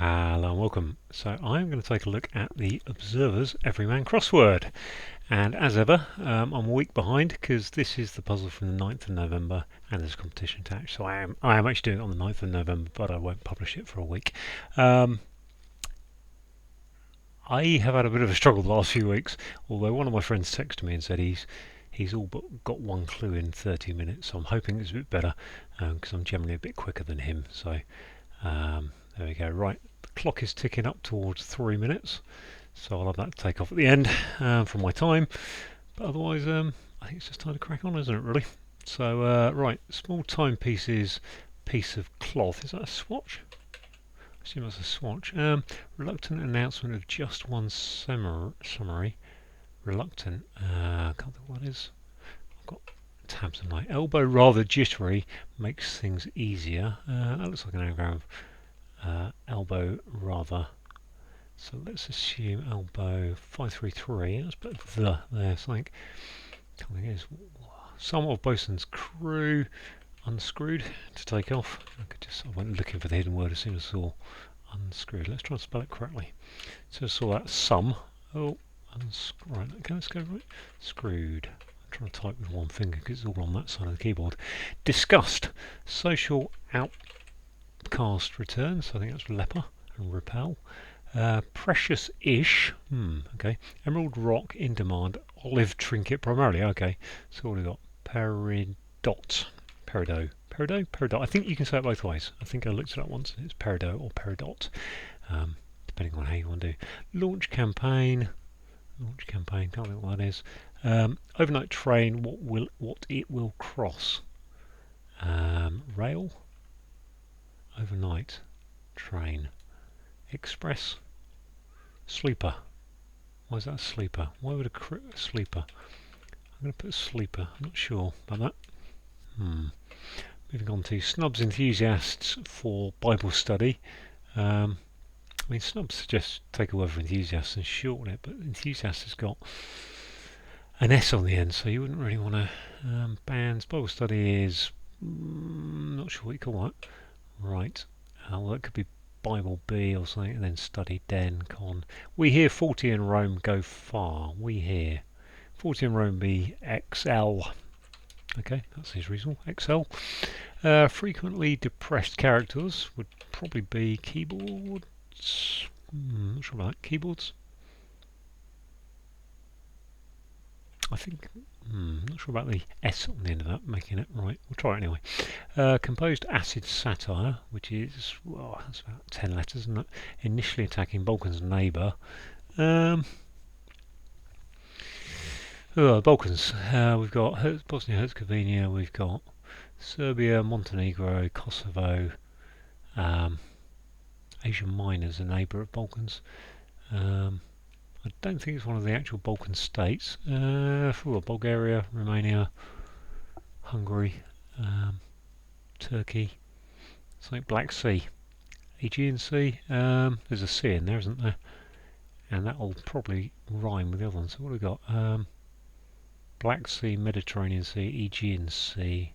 Hello and welcome. So I'm going to take a look at the Observer's Everyman crossword. And as ever, I'm a week behind because this is the puzzle from the 9th of November and there's a competition attached. So I am actually doing it on the 9th of November, but I won't publish it for a week. I have had a bit of a struggle the last few weeks, although one of my friends texted me and said he's all but got one clue in 30 minutes. So I'm hoping it's a bit better because I'm generally a bit quicker than him. So there we go. Right, the clock is ticking up towards 3 minutes, so I'll have that to take off at the end from my time. But otherwise, I think it's just time to crack on, isn't it, really? So, right, small timepieces, piece of cloth. Is that a swatch? I assume that's a swatch. Reluctant announcement of just one summary. Reluctant. Can't think what it is. I've got tabs on my elbow. Rather jittery. Makes things easier. That looks like an anagram. Elbow rather. So let's assume elbow 533. Let's put the there. Something. I think it is some of bosun's crew unscrewed to take off. I went looking for the hidden word as soon as I saw unscrewed. Let's try and spell it correctly. So I saw that some. Oh, unscrewed. Right, okay, let's go right. Screwed. I'm trying to type with one finger because it's all on that side of the keyboard. Disgust. Social outcast returns. So I think that's leper and repel. Precious-ish. Okay. Emerald rock in demand. Olive trinket primarily. Okay. So what have we got? Peridot. Peridot. I think you can say it both ways. I think I looked it up once and it's peridot or peridot. Depending on how you want to do. Launch campaign. Can't think what that is. Overnight train. What it will cross. Rail. Overnight train. Express. Sleeper. Why is that a sleeper? Why would a sleeper? I'm going to put sleeper. I'm not sure about that. Moving on to snubs enthusiasts for Bible study. I mean, snubs suggest take a word for enthusiasts and shorten it, but enthusiast has got an S on the end, so you wouldn't really want to. Bands, Bible study is not sure what you call that. Right. Well, that could be Bible B or something, and then study den con. We hear 40 in Rome go far. We hear 40 in Rome be XL. Okay, that seems reasonable. XL. Frequently depressed characters would probably be keyboards. Not sure about that. Keyboards. I think. Not sure about the S on the end of that, making it right. We'll try it anyway. Composed acid satire, which is, well, that's about 10 letters, isn't it? Initially attacking Balkan's neighbour. Balkans. We've got Bosnia-Herzegovina, we've got Serbia, Montenegro, Kosovo, Asia Minor's a neighbour of Balkans. I don't think it's one of the actual Balkan states. Bulgaria, Romania, Hungary, Turkey, something Black Sea, Aegean Sea. There's a sea in there, isn't there? And that will probably rhyme with the other ones. So what have we got? Black Sea, Mediterranean Sea, Aegean Sea,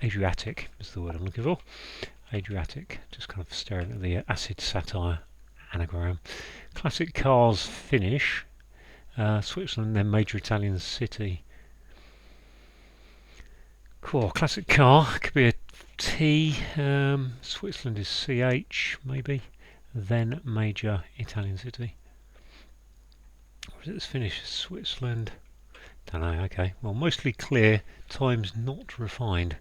Adriatic is the word I'm looking for. Adriatic, just kind of staring at the acid satire anagram. Classic cars finish. Switzerland, then major Italian city. Cool. Classic car could be a T. Switzerland is CH maybe. Then major Italian city. Or is it this finish? Switzerland. Don't know. Okay. Well, mostly clear. Times not refined.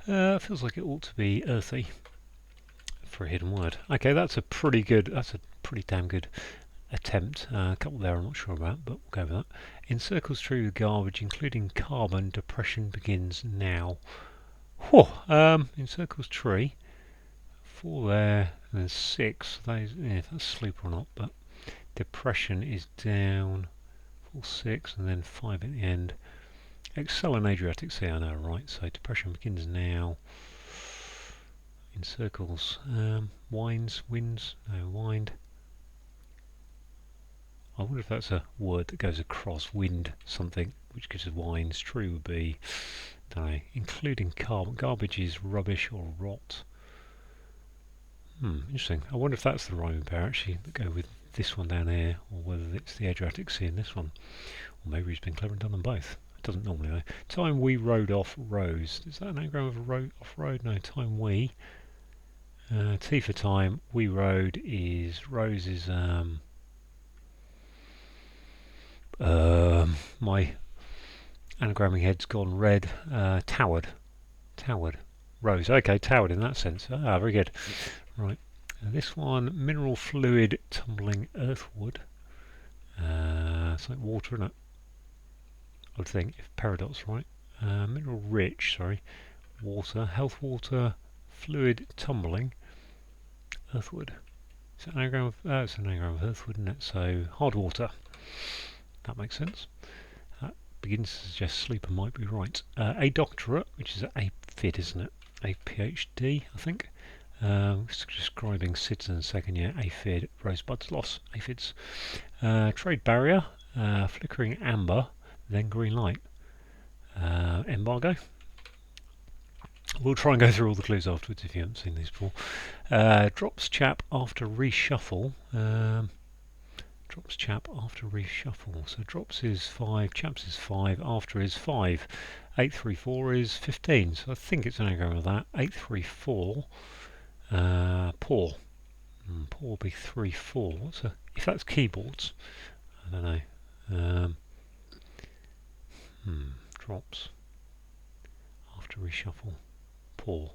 Feels like it ought to be earthy for a hidden word. Okay, that's a pretty damn good attempt. A couple there I'm not sure about, but we'll go with that. Encircles tree with garbage, including carbon. Depression begins now. Encircles tree. 4 there, and then 6. If that's sleep or not, but depression is down. 4, 6, and then 5 at the end. Excel and Adriatic Sea, I know, right? So depression begins now. In circles, winds, no, wind. I wonder if that's a word that goes across wind something, which gives us wines. True would be, don't know, including carbon. Garbage is rubbish or rot. Interesting. I wonder if that's the rhyming pair actually that go with this one down here, or whether it's the Adriatic Sea in this one. Or maybe he's been clever and done them both. It doesn't normally though. Time we rode off Rose. Is that an anagram of off-road? No, time we. T for time. We rode is Rose is my anagramming head's gone red. Towered. Rose. Okay, towered in that sense. Ah, very good. Right. This one, mineral fluid tumbling earthward. It's like water, isn't it? I would think, if Peridot's right. Mineral rich, sorry. Water, health water, fluid tumbling earthward. It's an anagram of earthward, isn't it? So, hard water. That makes sense. That begins to suggest sleeper might be right. A doctorate, which is a FID, isn't it? A PhD, I think. Describing citizen second year aphid, rosebud's loss, aphids. Trade barrier, flickering amber, then green light. Embargo. We'll try and go through all the clues afterwards if you haven't seen these before. Drops chap after reshuffle. Drops chap after reshuffle. So drops is 5, chaps is 5, after is 5. 834 is 15. So I think it's an anagram of that. 834. Poor. Poor will be 3-4. So if that's keyboards, I don't know. Drops after reshuffle. Poor.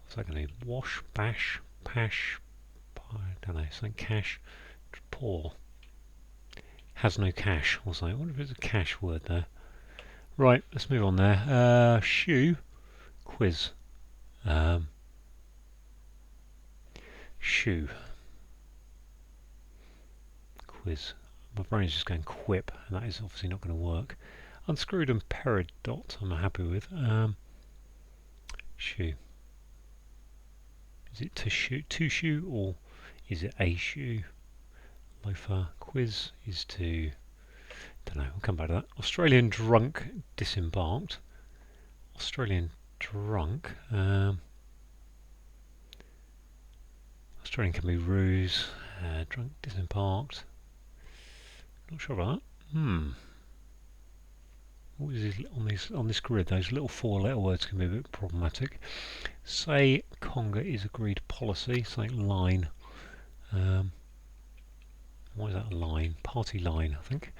What's that going to be? Wash, bash, pash. I don't know. Something cash. Poor. Has no cash. What's that? I wonder if it's a cash word there. Right. Let's move on there. Shoe. Quiz. Shoe. Quiz. My brain's just going quip, and that is obviously not going to work. Unscrewed and peridot I'm happy with. Shoe. Is it to shoe, or is it a shoe? Loafer. Quiz is to, don't know, we'll come back to that. Australian drunk disembarked. Australian drunk. Australian can be ruse. Drunk disembarked. Not sure about that. What is this on this grid? Those little 4-letter words can be a bit problematic. Say conga is agreed policy. Say line. Why is that a line? Party line, I think.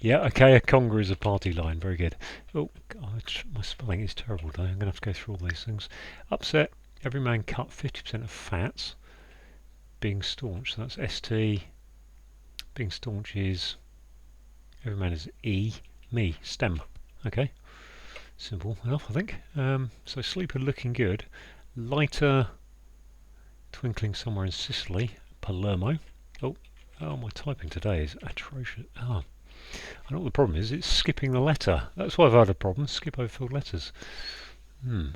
Yeah, okay, a conga is a party line. Very good. Oh, God, my spelling is terrible today. I'm going to have to go through all these things. Upset. Every man cut 50% of fats. Being staunch, so that's ST. Being staunch is, every man is E. Me, stem. Okay, simple enough, I think. So sleeper looking good. Lighter, twinkling somewhere in Sicily. Palermo. Oh, my typing today is atrocious. I know what the problem is. It's skipping the letter. That's why I've had a problem. Skip over filled letters.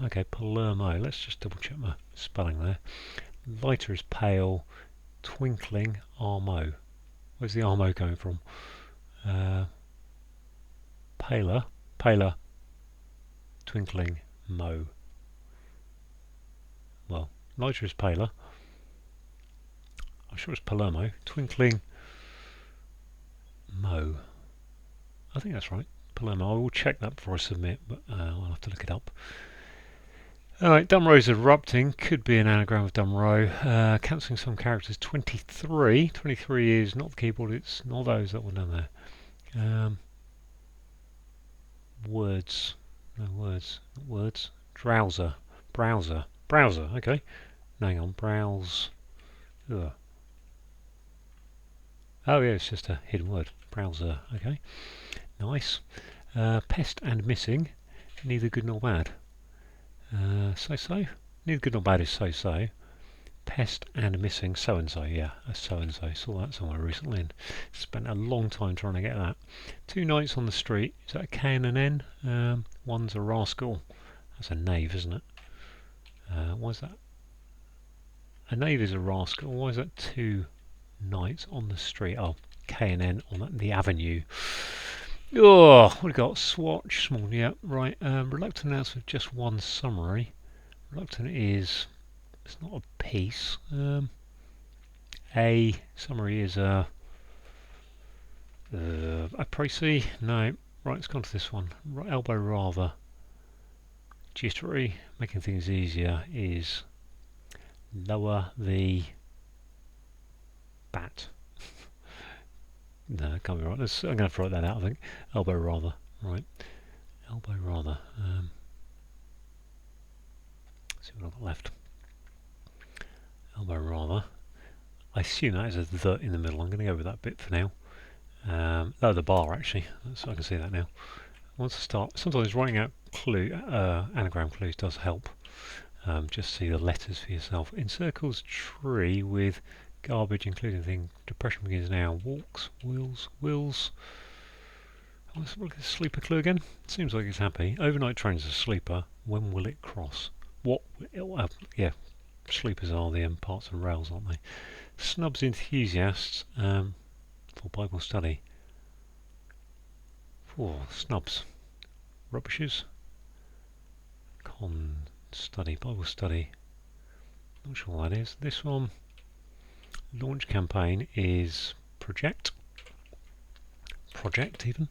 Okay, Palermo. Let's just double check my spelling there. Lighter is pale. Twinkling, Armo. Where's the Armo coming from? Paler, twinkling, mo. Well, lighter is paler. I'm sure it's Palermo. Twinkling, mo. I think that's right. Palermo. I will check that before I submit, but I'll have to look it up. Alright, Dumrow is erupting. Could be an anagram of Dumrow. Cancelling some characters. 23. 23 is not the keyboard, it's not those, that one down there. Words. No words. Not words. Drowser. Browser. Browser, okay. No, hang on. Browse. Ugh. Oh yeah, it's just a hidden word. Browser, okay. Nice. Pest and missing. Neither good nor bad. So-so. Neither good nor bad is so-so. Pest and missing so-and-so, yeah, a so-and-so. Saw that somewhere recently and spent a long time trying to get that. 2 knights on the street. Is that a K and an N? One's a rascal. That's a knave, isn't it? Why is that? A knave is a rascal. Why is that 2 knights on the street? Oh, K and N on the avenue. Oh, what have we got? Swatch, small, yeah, right. Reluctant announce with just one summary. Reluctant is, it's not a piece. A summary is a précis. No, right, let's go on to this one. Right, elbow rather. Jittery, making things easier is lower the bat. No, it can't be right. I'm going to have to write that out, I think. Elbow rather. Right. Elbow rather. Let's see what I've got left. Elbow rather. I assume that is a the in the middle. I'm going to go with that bit for now. Oh, the bar actually. So I can see that now. Once I start, sometimes writing out anagram clues does help. Just see the letters for yourself. Encircles tree with garbage, including thing. Depression begins now. Walks, wheels, wills. Let's look at the sleeper clue again. Seems like it's happy. Overnight trains a sleeper. When will it cross? What? Yeah, sleepers are the parts and rails, aren't they? Snubs enthusiasts for Bible study. For snubs. Rubbishes. Study, Bible study. Not sure what that is. This one, launch campaign is project even.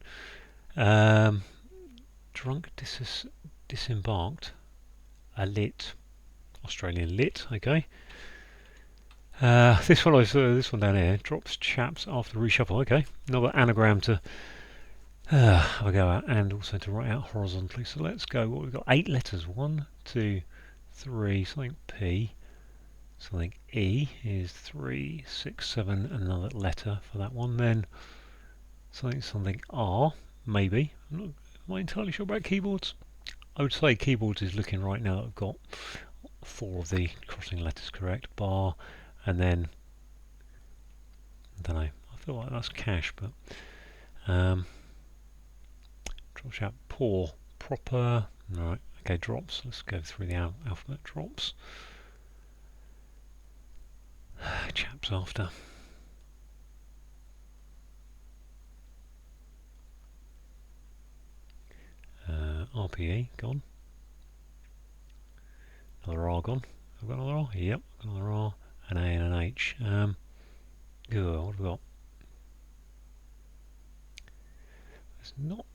Drunk disembarked. A lit, Australian lit. Okay. This one down here drops chaps after reshuffle. Okay, another anagram to have a go at, and also to write out horizontally. So let's go. What we've got? 8 letters. 1, 2, 3. Something P. Something E is 3, 6, 7. Another letter for that one. Then something R. Maybe. Am I entirely sure about keyboards? I would say keyboards is looking right now that I've got 4 of the crossing letters correct. Bar, and then I don't know. I feel like that's cash, but drops out. Poor, proper. Right. Okay. Drops. Let's go through the alphabet. Drops. Chaps after. RPE gone. Another R gone. I've got another R. Yep. Another R. An A and an H. What have we got? It's not.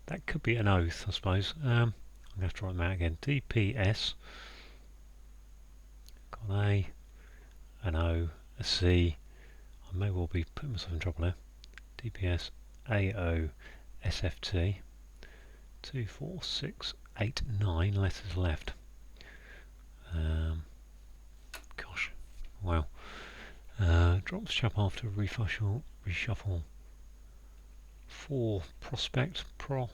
That could be an oath, I suppose. I'm going to have to write them out again. DPS. Got an A, an O, a C. I may well be putting myself in trouble here. DPS, AO, SFT. 2, 4, 6, 8, 9 letters left. Gosh, wow. Drops chap after reshuffle. 4, prospect, pro.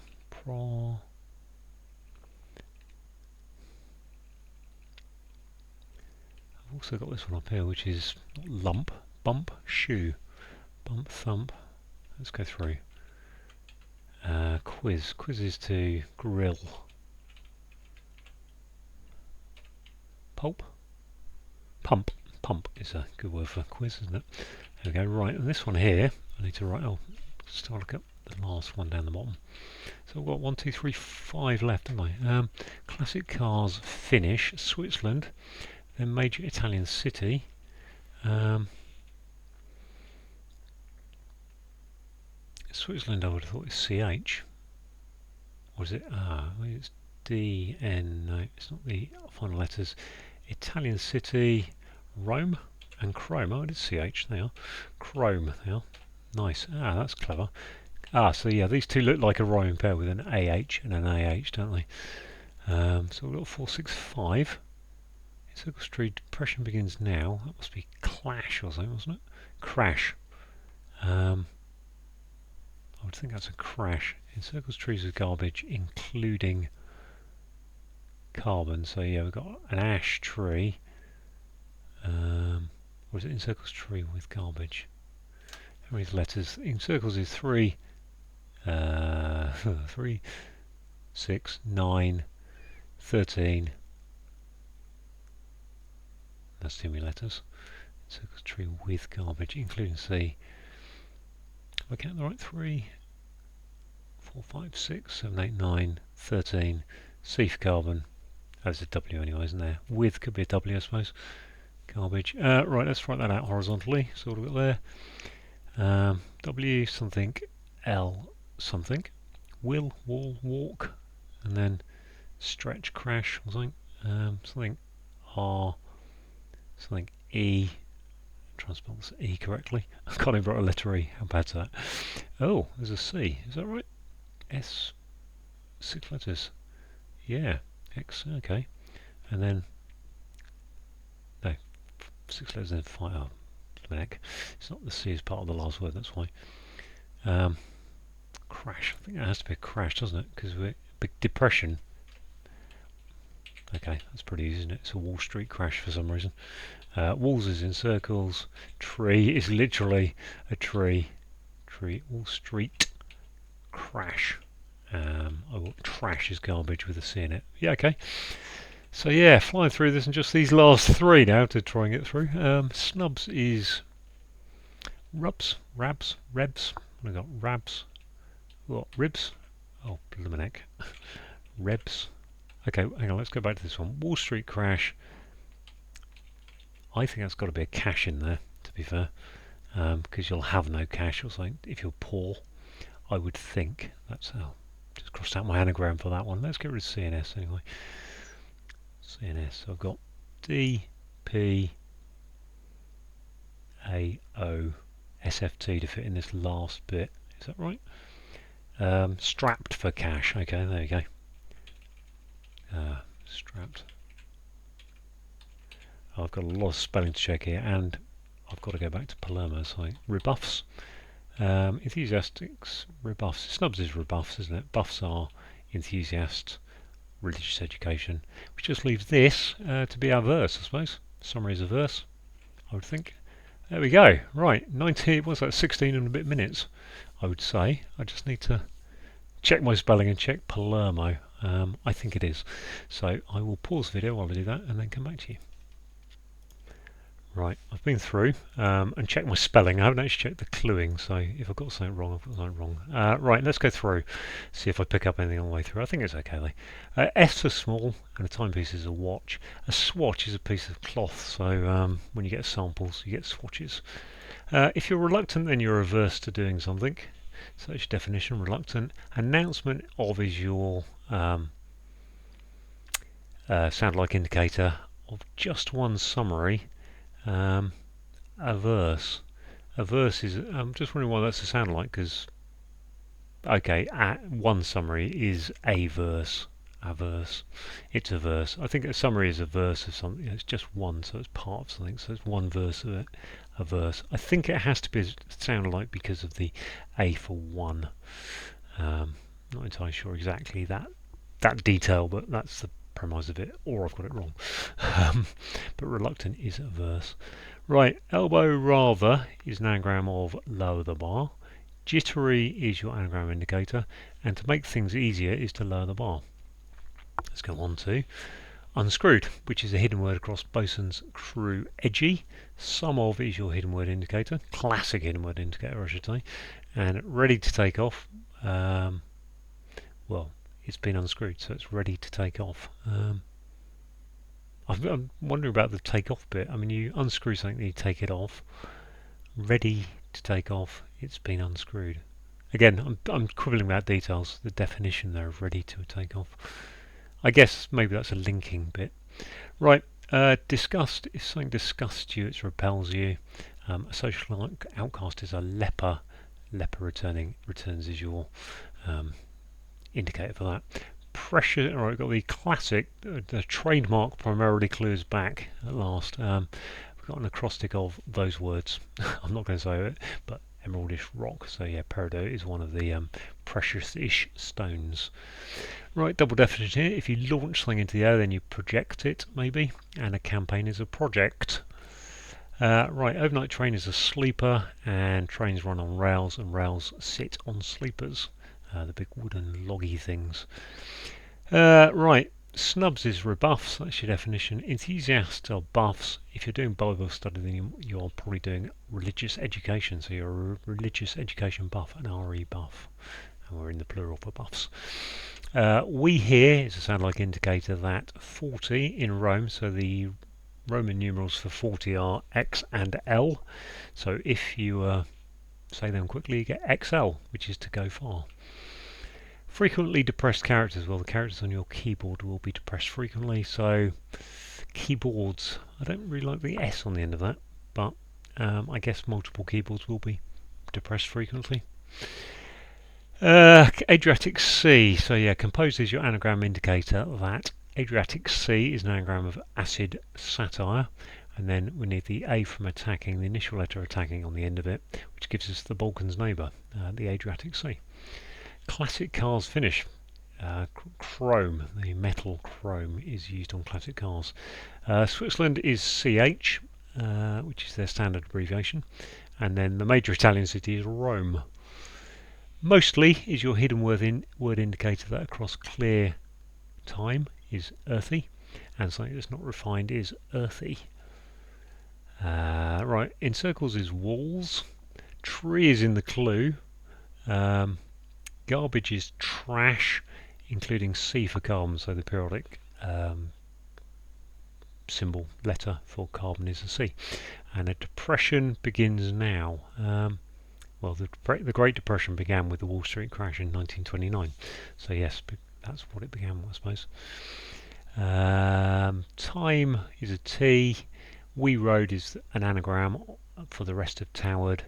I've also got this one up here, which is lump, bump, shoe, bump, thump. Let's go through. Quiz. Quiz is to grill. Pulp. Pump. Pump is a good word for quiz, isn't it? There we go. Right, and this one here, I need to write. Oh, start look at the last one down the bottom. So I've got 1, 2, 3, 5 left, haven't I? Classic cars finish. Switzerland. Then major Italian city. Switzerland, I would have thought it's CH. Or is it? It's DN. No, it's not the final letters. Italian city, Rome and Chrome. Oh, it is CH. They are. Chrome. They are. Nice. That's clever. So yeah, these two look like a rhyming pair with an AH and an AH, don't they? So we've got 4, 6, 5. Circle Street, depression begins now. That must be clash or something, wasn't it? Crash. I would think that's a crash. Encircles trees with garbage, including carbon. So yeah, we've got an ash tree. Or is it encircles tree with garbage? How many letters? Encircles is 3, 3, 6, 9, 13. That's too many letters. Circles tree with garbage, including C. Have I counted the right? 3, 4, 5, 6, 7, 8, 9, 13. C for carbon. There's a W anyway, isn't there? With could be a W, I suppose. Garbage. Right, let's write that out horizontally. So what have we got there? W something, L something. Will, wall, walk, and then stretch, crash, or something. Something R, something E. Try and spell this E correctly. I can't even write a letter E. How bad's that? Oh, there's a C. Is that right? S. 6 letters. Yeah. X. Okay. And then no, 6 letters and 5. Oh, heck. It's not the C is part of the last word. That's why. Crash. I think that has to be a crash, doesn't it? Because we're big depression. Okay, that's pretty easy, isn't it? It's a Wall Street crash for some reason. Walls is in circles. Tree is literally a tree. Tree. Wall Street crash. Trash is garbage with a C in it. Yeah, okay. So yeah, flying through this and just these last 3 now to try and get through. Snubs is rubs, rabs, rebs. We've got rabs. What? Ribs? Oh, blimey. Rebs. Okay, hang on, let's go back to this one. Wall Street crash. I think that's got to be a cash in there, to be fair, because you'll have no cash or something if you're poor. I would think. That's how. Just crossed out my anagram for that one. Let's get rid of CNS anyway. CNS. So I've got D, P, A, O, SFT to fit in this last bit. Is that right? Strapped for cash. Okay, there you go. Strapped. I've got a lot of spelling to check here, and I've got to go back to Palermo. So rebuffs, enthusiastics, rebuffs. Snubs is rebuffs, isn't it? Buffs are enthusiasts, religious education, which just leaves this to be our verse, I suppose. Summary is a verse, I would think. There we go. Right, 90. What's that? 16 and a bit minutes, I would say. I just need to check my spelling and check Palermo. I think it is. So I will pause the video while I do that and then come back to you. Right, I've been through and checked my spelling. I haven't actually checked the cluing, so if I've got something wrong, I've got something wrong. Right, let's go through, see if I pick up anything on the way through. I think it's okay though. S for small, and a timepiece is a watch. A swatch is a piece of cloth, so when you get samples, you get swatches. If you're reluctant, then you're averse to doing something. So that's your definition, reluctant. Announcement of is your sound like indicator of just one summary. A verse is, I'm just wondering what that's to sound like, because okay, one summary is a verse, it's a verse. I think a summary is a verse of something. It's just one, so it's part of something, so it's one verse of it, a verse. I think it has to be sound like because of the A for one. Not entirely sure exactly that detail, but that's the premise of it, or I've got it wrong. But reluctant is a verse. Right, elbow rather is an anagram of lower the bar. Jittery is your anagram indicator, and to make things easier is to lower the bar. Let's go on to unscrewed, which is a hidden word across bosun's crew. Edgy, some of is your hidden word indicator, classic hidden word indicator I should say, and ready to take off. Well, it's been unscrewed, so it's ready to take off. I'm wondering about the take off bit. I mean, you unscrew something, you take it off. Ready to take off, it's been unscrewed. Again, I'm quibbling about details. The definition there of ready to take off. I guess maybe that's a linking bit. Right, disgust. If something disgusts you, it repels you. A social outcast is a leper. Leper returns is your indicator for that. Pressure, all right, got the classic, the trademark primarily clues back at last. We've got an acrostic of those words. I'm not going to say it, but emeraldish rock. So yeah, peridot is one of the precious-ish stones. Right, double definition here. If you launch something into the air, then you project it, maybe. And a campaign is a project. Right, overnight train is a sleeper, and trains run on rails, and rails sit on sleepers. The big wooden loggy things. Right, Snubs is rebuffs, that's your definition. Enthusiasts are buffs. If you're doing Bible study, then you're probably doing religious education, so you're a religious education buff, an RE buff. And we're in the plural for buffs. We here is a sound like indicator that 40 in Rome, so the Roman numerals for 40 are X and L. So if you say them quickly, you get XL, which is to go far. Frequently depressed characters, well, the characters on your keyboard will be depressed frequently, so keyboards, I don't really like the S on the end of that, but I guess multiple keyboards will be depressed frequently. Adriatic Sea, so yeah, composed is your anagram indicator that Adriatic Sea is an anagram of acid satire, and then we need the A from attacking, the initial letter attacking on the end of it, which gives us the Balkans neighbour, the Adriatic Sea. Classic cars finish. Chrome, the metal chrome is used on classic cars. Switzerland is CH, which is their standard abbreviation, and then the major Italian city is Rome. Mostly is your hidden word indicator that across clear time is earthy, and something that's not refined is earthy. Right, in circles is walls. Tree is in the clue. Garbage is trash, including C for carbon, so the periodic symbol letter for carbon is a C. And a depression begins now. Well, the Great Depression began with the Wall Street crash in 1929. So yes, that's what it began with, I suppose. Time is a T. We road is an anagram for the rest of towered.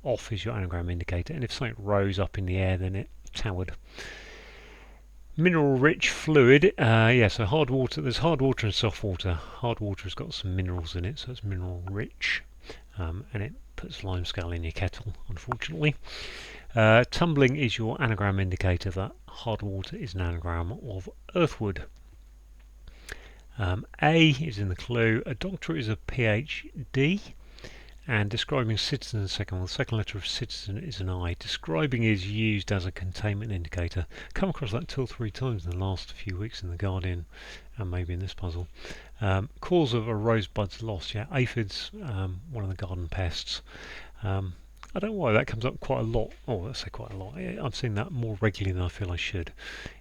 Off is your anagram indicator, and if something rose up in the air, then it towered. Mineral rich fluid, yeah, so hard water, there's hard water and soft water. Hard water has got some minerals in it, so it's mineral rich, and it puts limescale in your kettle, unfortunately. Tumbling is your anagram indicator that hard water is an anagram of earthwood. A is in the clue. A doctorate is a PhD. And describing citizen is second. Well, the second letter of citizen is an I. Describing is used as a containment indicator. Come across that 2 or 3 times in the last few weeks in The Guardian, and maybe in this puzzle. Cause of a rosebud's loss. Yeah, aphids, one of the garden pests. I don't know why that comes up quite a lot. Oh, let's say quite a lot. I've seen that more regularly than I feel I should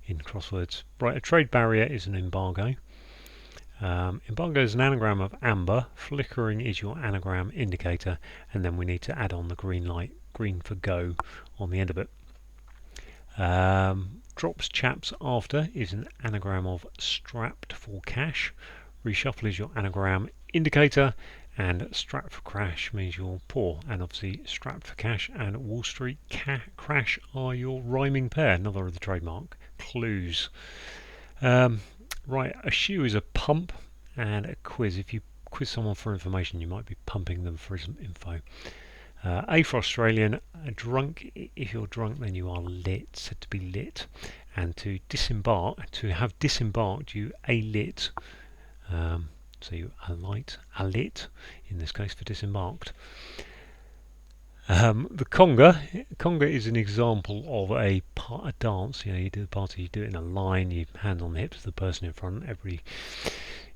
in crosswords. Right, a trade barrier is an embargo. Embargo is an anagram of amber. Flickering is your anagram indicator, and then we need to add on the green light, green for go, on the end of it. Drops chaps after is an anagram of strapped for cash. Reshuffle is your anagram indicator, and strapped for crash means you're poor, and obviously strapped for cash and Wall Street crash are your rhyming pair, another of the trademark clues. Right, a shoe is a pump, and a quiz. If you quiz someone for information, you might be pumping them for some info. A for Australian, a drunk. If you're drunk, then you are lit, said to be lit. And to disembark, to have disembarked, you alit. So you alight, alit, in this case for disembarked. The conga is an example of a dance. You know, you do the party, you do it in a line, you hand on the hips of the person in front, everybody,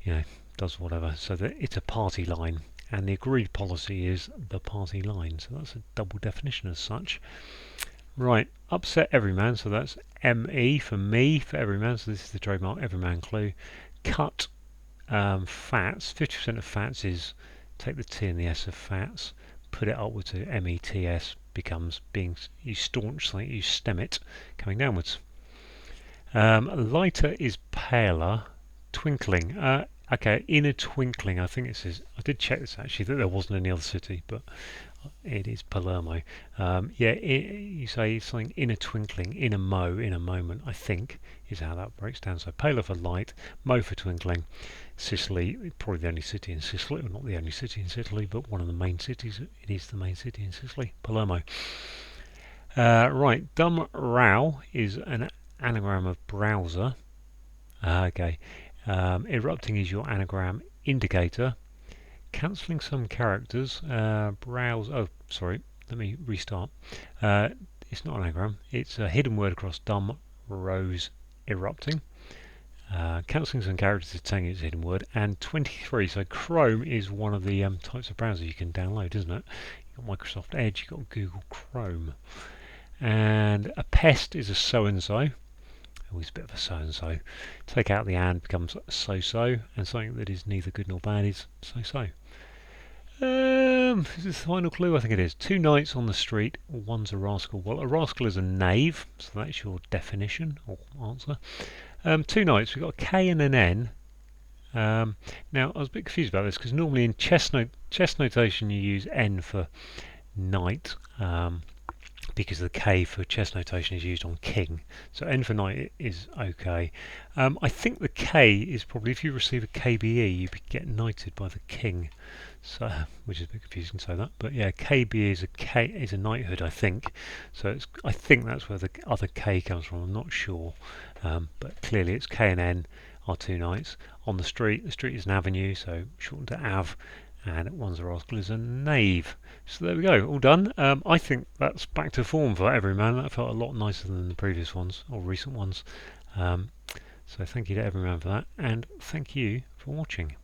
you know, does whatever. So that it's a party line, and the agreed policy is the party line. So that's a double definition as such. Right, upset everyman. So that's ME for me for everyman. So this is the trademark everyman clue. Cut fats. 50% of fats is take the T and the S of fats. Put it upwards to METS, becomes being you staunch something, you stem it coming downwards. Lighter is paler. Twinkling. Okay, in a twinkling, I think it says, I did check this actually, that there wasn't any other city, but it is Palermo. Yeah, you say something in a twinkling, in a moment, I think, is how that breaks down. So paler for light, mo for twinkling. Sicily, probably the only city in Sicily, well, not the only city in Sicily, but one of the main cities. It is the main city in Sicily, Palermo. Right, dumb row is an anagram of browser. Okay, erupting is your anagram indicator. Cancelling some characters, browse. Oh, sorry, let me restart. It's not an anagram, it's a hidden word across dumb rows erupting. Cancelling some characters is telling you it's a hidden word, and 23. So Chrome is one of the types of browsers you can download, isn't it? You've got Microsoft Edge, you've got Google Chrome, and a pest is a so-and-so. Always a bit of a so-and-so. Take out the and becomes so-so, and something that is neither good nor bad is so-so. Is this the final clue? I think it is. 2 knights on the street, one's a rascal. Well, a rascal is a knave, so that's your definition or answer. 2 knights, we've got a K and an N. Now, I was a bit confused about this because normally in chess notation you use N for knight, because the K for chess notation is used on king. So N for knight is okay. I think the K is probably, if you receive a KBE, you get knighted by the king. So, which is a bit confusing to say that, but yeah, KBE is a knighthood, I think. So I think that's where the other K comes from. I'm not sure, but clearly it's K and N are 2 knights on the street. The street is an avenue, so shortened to Av, and one's a rascal is a knave. So there we go, all done. I think that's back to form for Everyman. That felt a lot nicer than the previous ones or recent ones. So thank you to Everyman for that, and thank you for watching.